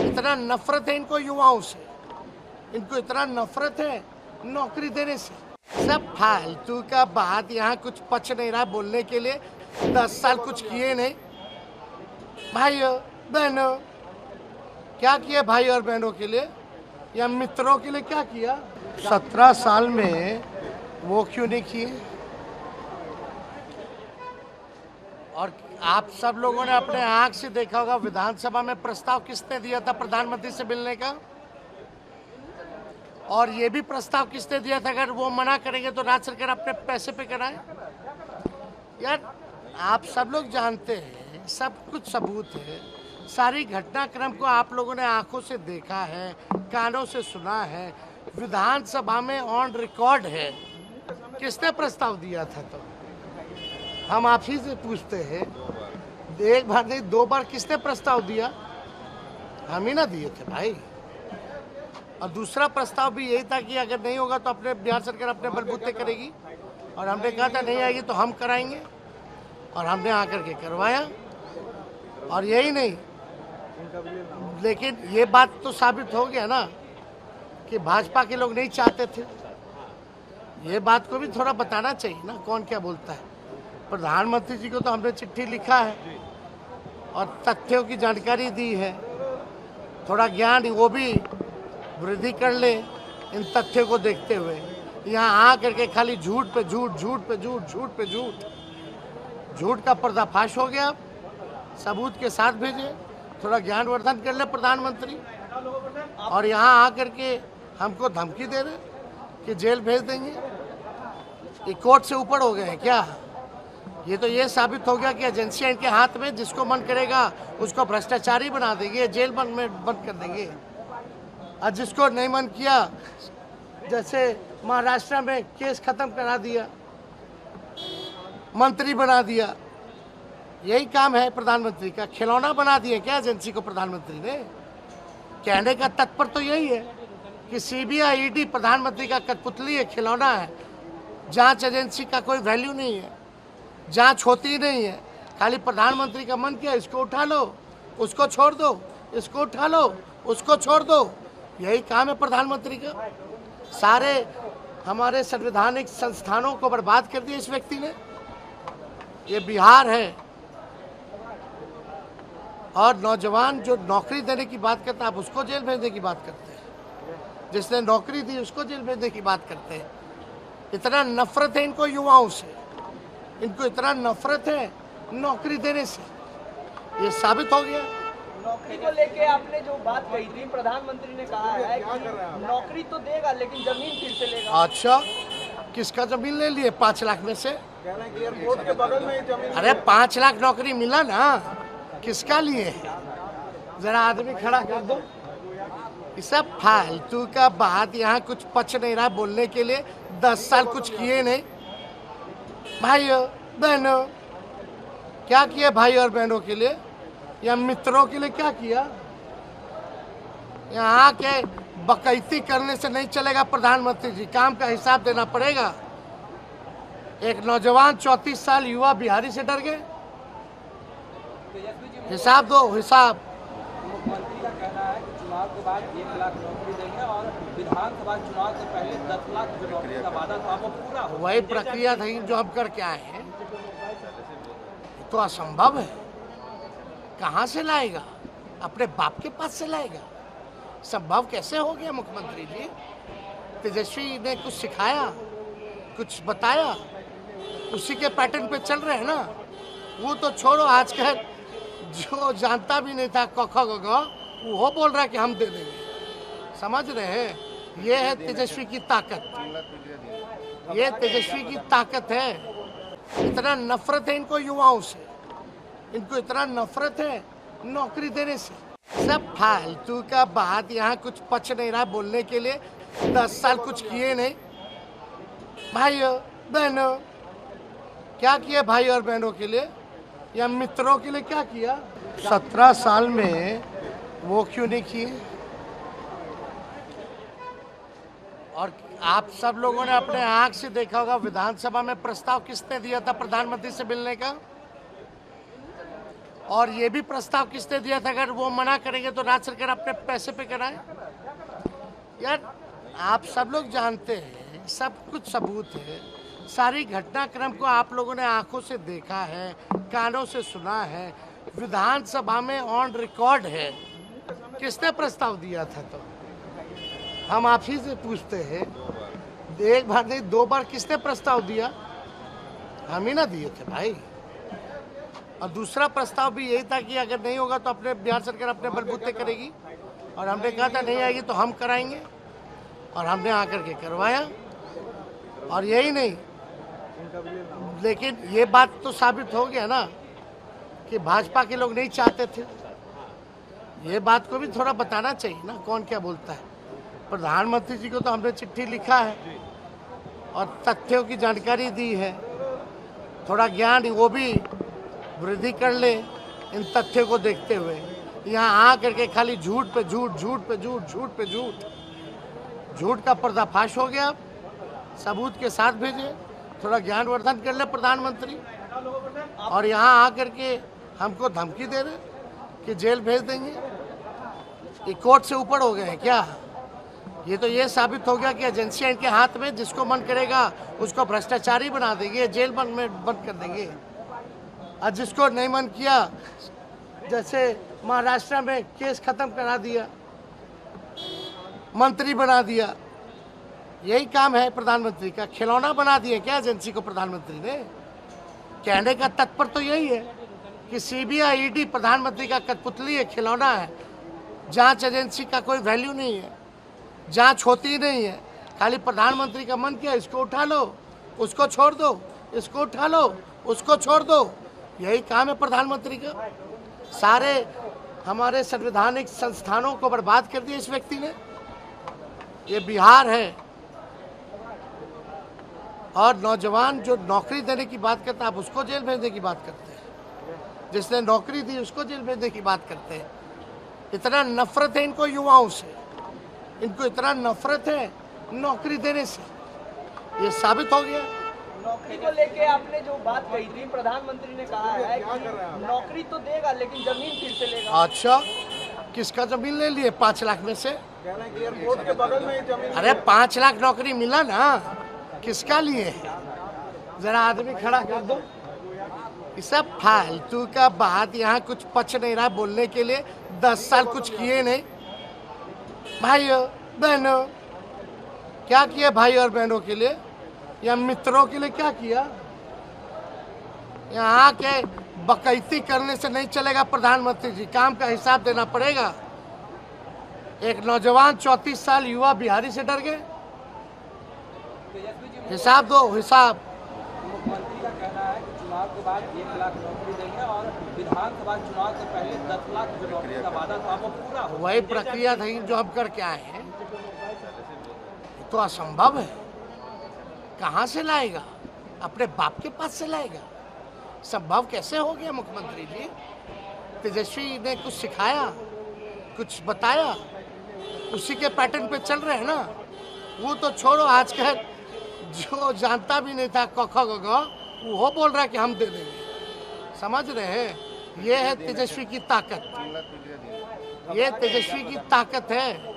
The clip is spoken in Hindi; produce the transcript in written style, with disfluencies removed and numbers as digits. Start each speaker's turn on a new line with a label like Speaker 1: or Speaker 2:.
Speaker 1: इतना नफरत है इनको युवाओं से, इनको इतना नफरत है नौकरी देने से। सब फालतू का बात, यहाँ कुछ पच नहीं रहा बोलने के लिए। 10 साल कुछ किए नहीं। भाइयों बहनों, क्या किया भाई और बहनों के लिए या मित्रों के लिए क्या किया? 17 साल में वो क्यों नहीं किए? और आप सब लोगों ने अपने आंख से देखा होगा, विधानसभा में प्रस्ताव किसने दिया था प्रधानमंत्री से मिलने का? और ये भी प्रस्ताव किसने दिया था अगर वो मना करेंगे तो राज्य सरकार अपने पैसे पे कराए? यार आप सब लोग जानते हैं, सब कुछ सबूत है, सारी घटनाक्रम को आप लोगों ने आंखों से देखा है, कानों से सुना है, विधानसभा में ऑन रिकॉर्ड है। किसने प्रस्ताव दिया था? तो हम आप ही से पूछते हैं, एक बार नहीं 2 बार किसने प्रस्ताव दिया? हम ही ना दिए थे भाई। और दूसरा प्रस्ताव भी यही था कि अगर नहीं होगा तो अपने बिहार सरकार अपने बलबूते करेगी, और हमने कहा था नहीं आएगी तो हम कराएंगे, और हमने आकर के करवाया। और यही नहीं, लेकिन ये बात तो साबित हो गया ना कि भाजपा के लोग नहीं चाहते थे। ये बात को भी थोड़ा बताना चाहिए ना, कौन क्या बोलता है। प्रधानमंत्री जी को तो हमने चिट्ठी लिखा है और तथ्यों की जानकारी दी है, थोड़ा ज्ञान वो भी वृद्धि कर ले इन तथ्यों को देखते हुए। यहाँ आ करके खाली झूठ पे झूठ, झूठ पे झूठ, झूठ पे झूठ, झूठ का पर्दाफाश हो गया। सबूत के साथ भेजे, थोड़ा ज्ञानवर्धन कर ले प्रधानमंत्री। और यहाँ आ करके हमको धमकी दे रहे कि जेल भेज देंगे। ये कोर्ट से ऊपर हो गए हैं क्या? ये तो ये साबित हो गया कि एजेंसियां इनके हाथ में, जिसको मन करेगा उसको भ्रष्टाचारी बना देंगे, जेल बंद कर देंगे। और जिसको नहीं मन किया, जैसे महाराष्ट्र में केस खत्म करा दिया, मंत्री बना दिया। यही काम है प्रधानमंत्री का, खिलौना बना दिए क्या एजेंसी को प्रधानमंत्री ने? कहने का तत्पर तो यही है कि सीबीआई ईडी प्रधानमंत्री का कठपुतली है, खिलौना है। जांच एजेंसी का कोई वैल्यू नहीं है, जांच होती नहीं है। खाली प्रधानमंत्री का मन किया इसको उठा लो, उसको छोड़ दो, इसको उठा लो, उसको छोड़ दो। यही काम है प्रधानमंत्री का। सारे हमारे संवैधानिक संस्थानों को बर्बाद कर दिया इस व्यक्ति ने। ये बिहार है, और नौजवान जो नौकरी देने की बात करता है आप उसको जेल भेजने की बात करते हैं, जिसने नौकरी दी उसको जेल भेजने की बात करते हैं। इतना नफरत है इनको युवाओं से, इनको इतना नफरत है नौकरी देने से। ये साबित हो गया।
Speaker 2: नौकरी को लेके आपने जो बात कही थी, प्रधानमंत्री ने कहा है कि नौकरी तो देगा लेकिन जमीन फिर से लेगा।
Speaker 1: अच्छा, किसका जमीन ले लिए? 5 लाख में से?
Speaker 2: एयरपोर्ट के बगल में जमीन।
Speaker 1: अरे 5 लाख नौकरी मिला ना, किसका लिए? जरा आदमी खड़ा कर दो। ये सब फालतू का बात, यहाँ कुछ पच नहीं रहा बोलने के लिए। 10 साल कुछ किए नहीं। भाइयों बहनों, क्या किया भाई और बहनों के लिए या मित्रों के लिए क्या किया? यहाँ के बकैती करने से नहीं चलेगा प्रधानमंत्री जी, काम का हिसाब देना पड़ेगा। एक नौजवान 34 साल युवा बिहारी से डर गए। हिसाब दो, हिसाब।
Speaker 3: मुख्यमंत्री का कहना है कि चुनाव के बाद 1 लाख नौकरी देंगे और विधानसभा चुनाव से पहले 10 लाख जो नौकरी का वादा था वो पूरा हो।
Speaker 1: वही प्रक्रिया थी जो हम करके आए हैं। तो असंभव है, कहाँ से लाएगा? अपने बाप के पास से लाएगा? संभव कैसे हो गया मुख्यमंत्री जी? तेजस्वी ने कुछ सिखाया, कुछ बताया, उसी के पैटर्न पे चल रहे हैं ना। वो तो छोड़ो, आजकल जो जानता भी नहीं था क ख ग घ, वो बोल रहा है कि हम दे देंगे। समझ रहे हैं? ये है तेजस्वी की ताकत, ये तेजस्वी की ताकत है। इतना नफरत है इनको युवाओं से, इनको इतना नफरत है नौकरी देने से। सब फालतू का बात, यहाँ कुछ पच नहीं रहा बोलने के लिए। 10 साल कुछ किए नहीं। भाइयों बहनों, क्या किया भाई और बहनों के लिए या मित्रों के लिए क्या किया? 17 साल में वो क्यों नहीं किए? और आप सब लोगों ने अपने आंख से देखा होगा, विधानसभा में प्रस्ताव किसने दिया था प्रधानमंत्री से मिलने का? और ये भी प्रस्ताव किसने दिया था, अगर वो मना करेंगे तो राज्य सरकार अपने पैसे पे कराए। यार आप सब लोग जानते हैं, सब कुछ सबूत है, सारी घटनाक्रम को आप लोगों ने आंखों से देखा है, कानों से सुना है, विधानसभा में ऑन रिकॉर्ड है। किसने प्रस्ताव दिया था? तो हम आप ही से पूछते हैं, एक बार नहीं 2 बार किसने प्रस्ताव दिया? हम ही ना दिए थे भाई। और दूसरा प्रस्ताव भी यही था कि अगर नहीं होगा तो अपने बिहार सरकार अपने बलबूते करेगी, और हमने कहा था नहीं आएगी तो हम कराएंगे, और हमने आकर के करवाया। और यही नहीं, लेकिन ये बात तो साबित हो गया ना कि भाजपा के लोग नहीं चाहते थे। ये बात को भी थोड़ा बताना चाहिए ना, कौन क्या बोलता है। प्रधानमंत्री जी को तो हमने चिट्ठी लिखा है और तथ्यों की जानकारी दी है, थोड़ा ज्ञान वो भी वृद्धि कर ले इन तथ्यों को देखते हुए। यहाँ आ करके खाली झूठ पे झूठ, झूठ पे झूठ, झूठ पे झूठ, झूठ का पर्दाफाश हो गया। सबूत के साथ भेजे, थोड़ा ज्ञानवर्धन कर ले प्रधानमंत्री। और यहाँ आ करके हमको धमकी दे रहे कि जेल भेज देंगे। ये कोर्ट से ऊपर हो गए हैं क्या? ये तो ये साबित हो गया कि एजेंसियां इनके हाथ में, जिसको मन करेगा उसको भ्रष्टाचारी बना देंगे, जेल बंद कर देंगे। और जिसको नहीं मन किया, जैसे महाराष्ट्र में केस खत्म करा दिया, मंत्री बना दिया। यही काम है प्रधानमंत्री का, खिलौना बना दिए क्या एजेंसी को प्रधानमंत्री ने? कहने का तत्पर तो यही है कि सीबीआई ईडी प्रधानमंत्री का कठपुतली है, खिलौना है। जांच एजेंसी का कोई वैल्यू नहीं है, जांच होती नहीं है। खाली प्रधानमंत्री का मन किया इसको उठा लो, उसको छोड़ दो, इसको उठा लो, उसको छोड़ दो। यही काम है प्रधानमंत्री का। सारे हमारे संवैधानिक संस्थानों को बर्बाद कर दिया इस व्यक्ति ने। ये बिहार है, और नौजवान जो नौकरी देने की बात करता है, आप उसको जेल भेजने की बात करते हैं। जिसने नौकरी दी उसको जेल भेजने की बात करते हैं। इतना नफरत है इनको युवाओं से, इनको इतना नफरत है नौकरी देने से। ये साबित हो गया।
Speaker 2: नौकरी को लेके आपने जो बात कही थी, प्रधानमंत्री ने कहा है कि नौकरी तो देगा लेकिन जमीन फिर से लेगा।
Speaker 1: अच्छा, किसका जमीन ले लिए? 5 लाख में से?
Speaker 4: एयरपोर्ट के बगल में जमीन।
Speaker 1: अरे 5 लाख नौकरी मिला ना, किसका लिए? जरा आदमी खड़ा कर दो। ये सब फालतू का बात, यहाँ कुछ पच नहीं रहा बोलने के लिए। 10 साल कुछ किए नहीं। भाइयों बहनों, क्या किए भाई और बहनों के लिए या मित्रों के लिए? क्या किया? यहाँ के बकैती करने से नहीं चलेगा प्रधानमंत्री जी, काम का हिसाब देना पड़ेगा। एक नौजवान 34 साल युवा बिहारी से डर गए। हिसाब दो, हिसाब।
Speaker 3: मुख्यमंत्री का कहना है कि चुनाव के बाद 1 लाख नौकरी देंगे और विधानसभा चुनाव से पहले 10 लाख जो नौकरी का वादा था वो पूरा हो।
Speaker 1: वही प्रक्रिया थी जो हम करके आए हैं। तो असंभव है, कहाँ से लाएगा? अपने बाप के पास से लाएगा? संभव कैसे हो गया मुख्यमंत्री जी? तेजस्वी ने कुछ सिखाया, कुछ बताया, उसी के पैटर्न पे चल रहे हैं ना। वो तो छोड़ो, आजकल जो जानता भी नहीं था क ख ग घ, वो बोल रहा है कि हम दे देंगे। समझ रहे हैं? ये है तेजस्वी की ताकत, ये तेजस्वी की ताकत है।